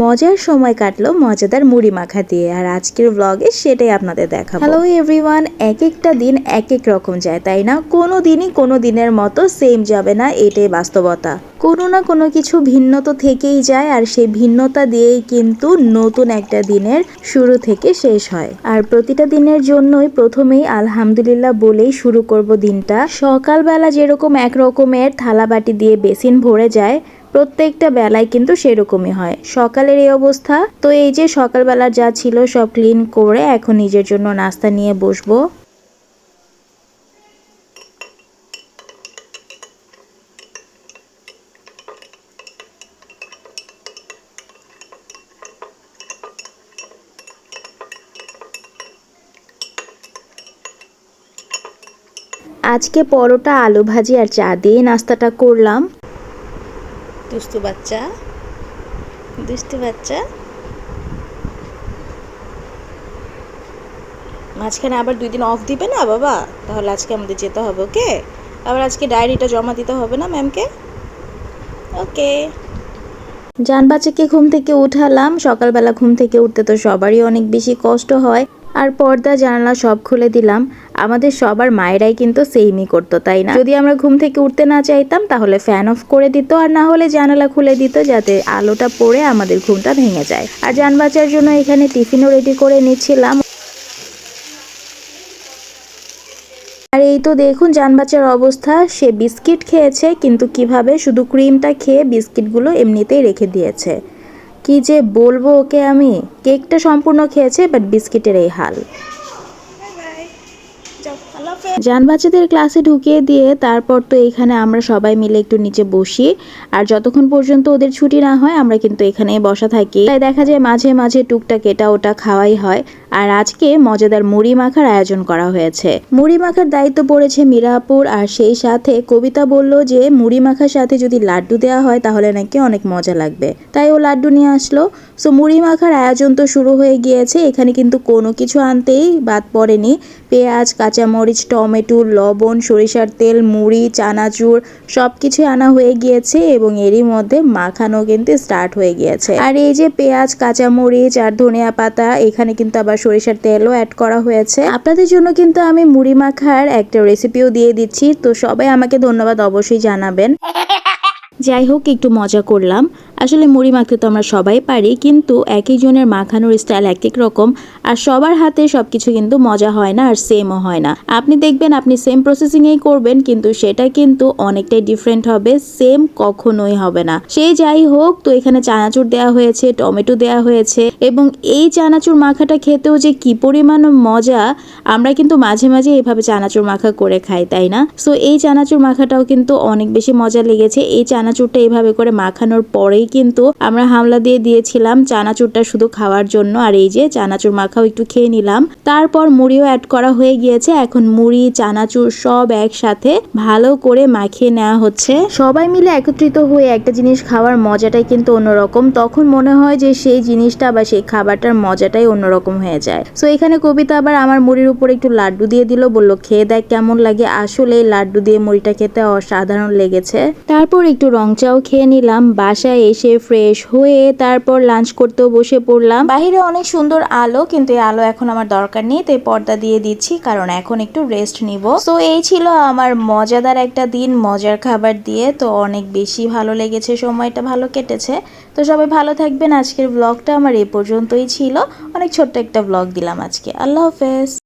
মজার সময় কাটলো মজাদার মুড়ি মাখা দিয়ে। আর আজকের ব্লগে সেটাই আপনাদের দেখাবো। হ্যালো এভরিওয়ান, এক একটা দিন এক এক রকম যায়, তাই না? কোনো দিনই কোনো দিনের মতো সেম যাবে না, এটাই বাস্তবতা। কোনো না কোনো কিছু ভিন্ন তো থেকেই যায়, আর সেই ভিন্নতা দিয়েই কিন্তু নতুন একটা দিনের শুরু থেকে শেষ হয়। আর প্রতিটা দিনের জন্যই প্রথমেই আলহামদুলিল্লাহ বলেই শুরু করব দিনটা। সকালবেলা যেরকম এক রকমের থালা বাটি দিয়ে বেসিন ভরে যায়, প্রত্যেকটা বেলায় কিন্তু সেরকমই হয়। সকালের এই অবস্থা তো, এই যে সকালবেলা যা ছিল সব ক্লিন করে এখন নিজের জন্য নাস্তা নিয়ে বসবো। আজকে পরোটা, আলু ভাজি আর চা দিয়ে নাস্তাটা করলাম। দুষ্টু বাচ্চা, দুষ্টু বাচ্চা। মাঝখানে আবার 2 দিন অফ দিবে না বাবা? তাহলে আজকে আমাদের যেতে হবে, ওকে? আবার আজকে ডায়েরিটা জমা দিতে হবে না ম্যামকে? ওকে। জান বাচ্চাকে ঘুম থেকে উঠালাম। সকালবেলা ঘুম থেকে উঠতে তো সবারই অনেক বেশি কষ্ট হয়। আর পর্দা জানালা সব খুলে দিলাম। আমাদের সবার মায়েরাই কিন্তু সেইমই করতো, তাই না? যদি আমরা ঘুম থেকে উঠতে না চাইতাম তাহলে ফ্যান অফ করে দিত, আর না হলে জানালা খুলে দিত, যাতে আলোটা পড়ে আমাদের ঘুমটা ভেঙে যায়। আর জান বাচ্চার জন্য এখানে টিফিনও রেডি করে নিচ্ছিলাম। আর এই তো দেখুন জান বাচ্চার অবস্থা। সে বিস্কিট খেয়েছে, কিন্তু কিভাবে শুধু ক্রিমটা খেয়ে বিস্কিটগুলো এমনিতেই রেখে দিয়েছে। কি যে বলবো ওকে আমি। কেকটা সম্পূর্ণ খেয়েছে, বাট বিস্কিটের এই হাল। জান বাচ্চাদের ক্লাসে ঢুকিয়ে দিয়ে তারপর তো এখানে আমরা সবাই মিলে একটু নিচে বসি। আর যতক্ষণ পর্যন্ত ওদের ছুটি না হয় আমরা কিন্তু এখানেই বসা থাকি। তাই দেখা যায় মাঝে মাঝে টুকটাক এটা ওটা খাওয়াই হয়। আর আজকে মজাদার মুড়ি মাখার আয়োজন করা হয়েছে। মুড়ি মাখার দায়িত্ব পড়েছে মীরাপুর। আর সেই সাথে কবিতা বলল যে মুড়ি মাখার সাথে যদি লাড্ডু দেওয়া হয় তাহলে নাকি অনেক মজা লাগবে, তাই ও লাড্ডু নিয়ে আসলো। সো মুড়ি মাখার আয়োজন তো শুরু হয়ে গিয়েছে। এখানে কিন্তু কোনো কিছু আনতেই বাদ পড়েনি। পেঁয়াজ, কাঁচামরিচ, টমেটো, লবণ, সরিষার তেল, মুড়ি, চানাচুর সব কিছু আনা হয়ে গিয়েছে এবং এরই মধ্যে মাখানো কিন্তু স্টার্ট হয়ে গিয়েছে। আর এই যে পেঁয়াজ, কাঁচামরিচ আর ধনিয়া পাতা, এখানে কিন্তু আবার সরিষার তেলও অ্যাড করা হয়েছে। আপনাদের জন্য কিন্তু আমি মুড়ি মাখার একটা রেসিপিও দিয়ে দিচ্ছি, তো সবাই আমাকে ধন্যবাদ অবশ্যই জানাবেন। যাই হোক, একটু মজা করলাম। আসলে মুড়ি মাখতে তো আমরা সবাই পারি, কিন্তু এক একজনের মাখানোর স্টাইল এক এক রকম। আর সবার হাতে সব কিছু কিন্তু মজা হয় না, আর সেমও হয় না। আপনি দেখবেন আপনি সেম প্রসেসিংয়েই করবেন, কিন্তু সেটা কিন্তু অনেকটাই ডিফারেন্ট হবে, সেম কখনোই হবে না। সেই যাই হোক, তো এখানে চানাচুর দেওয়া হয়েছে, টমেটো দেওয়া হয়েছে, এবং এই চানাচুর মাখাটা খেতেও যে কি পরিমাণ মজা। আমরা কিন্তু মাঝে মাঝে এভাবে চানাচুর মাখা করে খাই, তাই না? সো এই চানাচুর মাখাটাও কিন্তু অনেক বেশি মজা লেগেছে। এই চানাচুরটা এভাবে করে মাখানোর পরেই কিন্তু আমরা হামলা দিয়ে দিয়েছিলাম চানাচুরটা শুধু খাওয়ার জন্য। আর এই যে চানাচুর মাখাও একটু খেয়ে নিলাম। তারপর মুড়িও অ্যাড করা হয়ে গিয়েছে। এখন মুড়ি, চানাচুর সব একসাথে ভালো করে মাখিয়ে নেওয়া হচ্ছে। সবাই মিলে একত্রিত হয়ে একটা জিনিস খাওয়ার মজাটাই কিন্তু অন্যরকম। তখন মনে হয় যে সেই জিনিসটা বা সেই খাবারটার মজাটাই অন্যরকম হয়ে যায়। সো এখানে কবিতা আবার আমার মুড়ির উপর একটু লাড্ডু দিয়ে দিল, বলল খেয়ে দেখ কেমন লাগে। আসলে লাড্ডু দিয়ে মুড়িটা খেতে অসাধারণ লেগেছে। তারপর একটু রং চাও খেয়ে নিলাম। বাসায় এসে ফ্রেশ হয়ে তারপর লাঞ্চ করতেও বসে পড়লাম। বাহিরে অনেক সুন্দর আলো, কিন্তু এই আলো এখন আমার দরকার নেই, তাই পর্দা দিয়ে দিচ্ছি, কারণ এখন একটু রেস্ট নিব। সো এই ছিল আমার মজাদার একটা দিন মজার খাবার দিয়ে। তো অনেক বেশি ভালো লেগেছে, সময়টা ভালো কেটেছে। তো সবাই ভালো থাকবেন। আজকের ব্লগটা আমার এই পর্যন্তই ছিল। অনেক ছোট্ট একটা ব্লগ দিলাম আজকে। আল্লাহ হাফেজ।